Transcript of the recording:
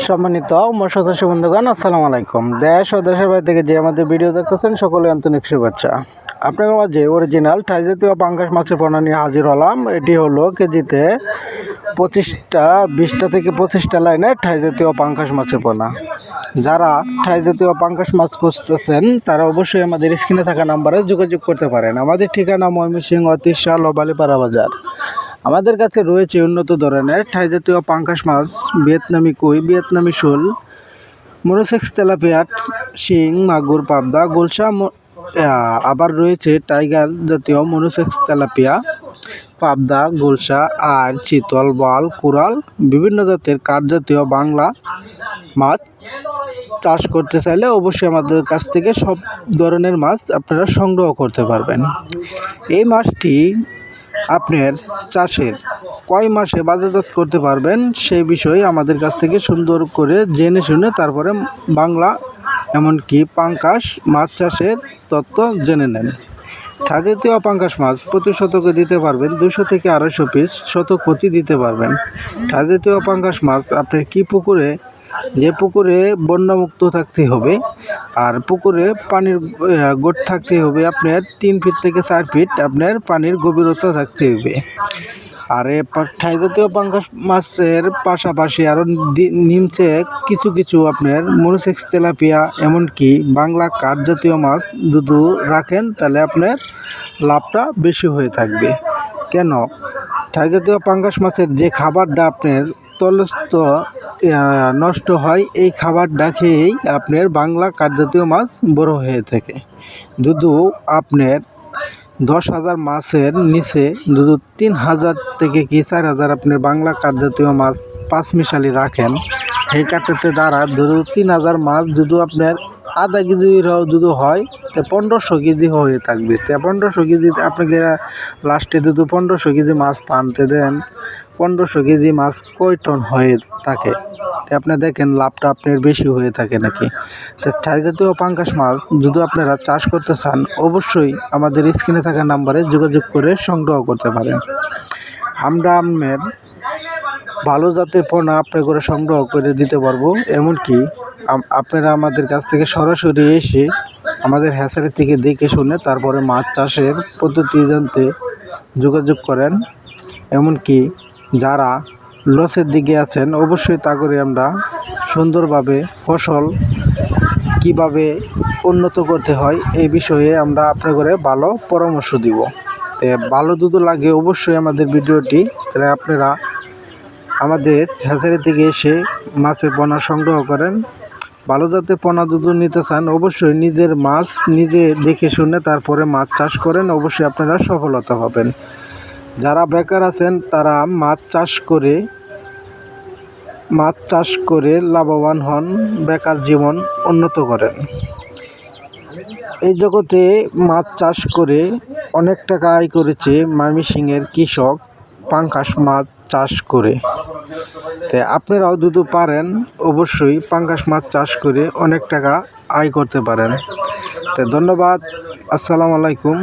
সম্মানিত সদস্য বন্ধুগণ, আসসালামু আলাইকুম। দেশ ও দেশের বাইরে থেকে যে আমাদের ভিডিও দেখতেছেন সকলে আন্তরিক শুভেচ্ছা। আপনাদের মাঝে অরিজিনাল থাই জাতীয় পাঙ্গাস মাছের পোনা নিয়ে হাজির হলাম। এটি হলো কেজিতে 20টা থেকে 25টা লাইনের থাই জাতীয় পাঙ্গাস মাছের পোনা। যারা থাই জাতীয় পাঙ্গাস মাছ খুঁজতেছেন তারা অবশ্যই আমাদের স্ক্রিনে থাকা নাম্বারে যোগাযোগ করতে পারেন। আমাদের ঠিকানা ময়মনসিংহ তিরশাল ও বালিপাড়া বাজার। আমাদের কাছে রয়েছে উন্নত ধরনের থাই জাতীয় পাঙ্গাস মাছ, ভিয়েতনামি কই, ভিয়েতনামি শোল, মনোসেক্স তেলাপিয়া, শিং, মাগুর, পাবদা, গুলশা, আবার রয়েছে টাইগার জাতীয় মনোসেক্স তেলাপিয়া, পাবদা, গুলশা আর চিতল, বোয়াল, কোরাল, বিভিন্ন জাতের কাঠ জাতীয় বাংলা মাছ চাষ করতে চাইলে অবশ্যই আমাদের কাছ থেকে সব ধরনের মাছ আপনারা সংগ্রহ করতে পারবেন। এই মাছটি আপনার চাষের কয় মাসে বাজারজাত করতে পারবেন সেই বিষয়ে আমাদের কাছ থেকে সুন্দর করে জেনে শুনে তারপরে বাংলা এমনকি পাঙ্গাস মাছ চাষের তথ্য জেনে নেন। থাই জাতীয় পাঙ্গাস মাছ প্রতি শতকে দিতে পারবেন 200 থেকে 250 পিস, শতক প্রতি দিতে পারবেন। থাই জাতীয় পাঙ্গাস মাছ আপনার কি পুকুরে, যে পুকুরে বন্যামুক্ত থাকতে হবে আর পুকুরে পানির গোট থাকতে হবে আপনার 3 ফিট থেকে 4 ফিট আপনার পানির গভীরতা থাকতে হবে। আর এই থাই জাতীয় পাঙ্গাস মাছের পাশাপাশি আরও নিমছে কিছু কিছু আপনার মনোসেক্স তেলাপিয়া এমনকি বাংলা কাঠ জাতীয় মাছ যদি রাখেন তাহলে আপনার লাভটা বেশি হয়ে থাকবে। কেন? থাই জাতীয় পাঙ্গাস মাছের যে খাবারটা আপনার তলস্থ নষ্ট হয়, এই খাবারটা খেয়েই আপনার বাংলা কাঠ জাতীয় মাছ বড় হয়ে থাকে। যদি আপনার 10,000 মাছের নিচে যদি 3,000 থেকে কি 4,000 আপনার বাংলা কাঠ জাতীয় মাছ 5 মিশালি রাখেন, সেই কাঠেতে দ্বারা ধরুন 3,000 মাছ যদি আপনার আধা কেজিরও যদি হয় তো 1500 কেজি হয়ে থাকবে। তো 1500 কেজি আপনাকে লাস্টে যদি 1500 কেজি মাছ টানতে দেন, 1500 কেজি মাছ কয় টন হয়ে থাকে? তো আপনি দেখেন লাভটা আপনার বেশি হয়ে থাকে নাকি। তো থাই জাতীয় পাঙ্গাস মাছ যদি আপনারা চাষ করতে চান অবশ্যই আমাদের স্ক্রিনে থাকা নাম্বারে যোগাযোগ করে সংগ্রহ করতে পারেন। আমরা আপনার ভালো জাতের পোনা আপনি করে সংগ্রহ করে দিতে পারবো। এমনকি আপনারা আমাদের কাছ থেকে সরাসরি এসে আমাদের হ্যাচারি থেকে দেখে শুনে তারপরে মাছ চাষের পদ্ধতি জানতে যোগাযোগ করেন। এমনকি যারা লসের দিকে আছেন অবশ্যই তা করে আমরা সুন্দরভাবে ফসল কিভাবে উন্নত করতে হয় এই বিষয়ে আমরা আপনাদের ভালো পরামর্শ দিব। তো ভালো যদি লাগে অবশ্যই আমাদের ভিডিওটি তাহলে আপনারা আমাদের হ্যাচারি থেকে এসে মাছের পোনা সংগ্রহ করেন। ভালো জাতের পোনা যদি নিতে চান অবশ্যই নিজের মাছ নিজে দেখে শুনে তারপরে মাছ চাষ করেন, অবশ্যই আপনারা সফলতা পাবেন। যারা বেকার আছেন তারা মাছ চাষ করে লাভবান হন, বেকার জীবন উন্নত করেন। এই জগতে মাছ চাষ করে অনেক টাকা আয় করেছে ময়মনসিংহের কৃষক পাঙ্গাস মাছ চাষ করে। তাই আপনারাও যদি পারেন অবশ্যই পাঙ্গাস মাছ চাষ করে অনেক টাকা আয় করতে পারেন। তো ধন্যবাদ, আসসালামু আলাইকুম।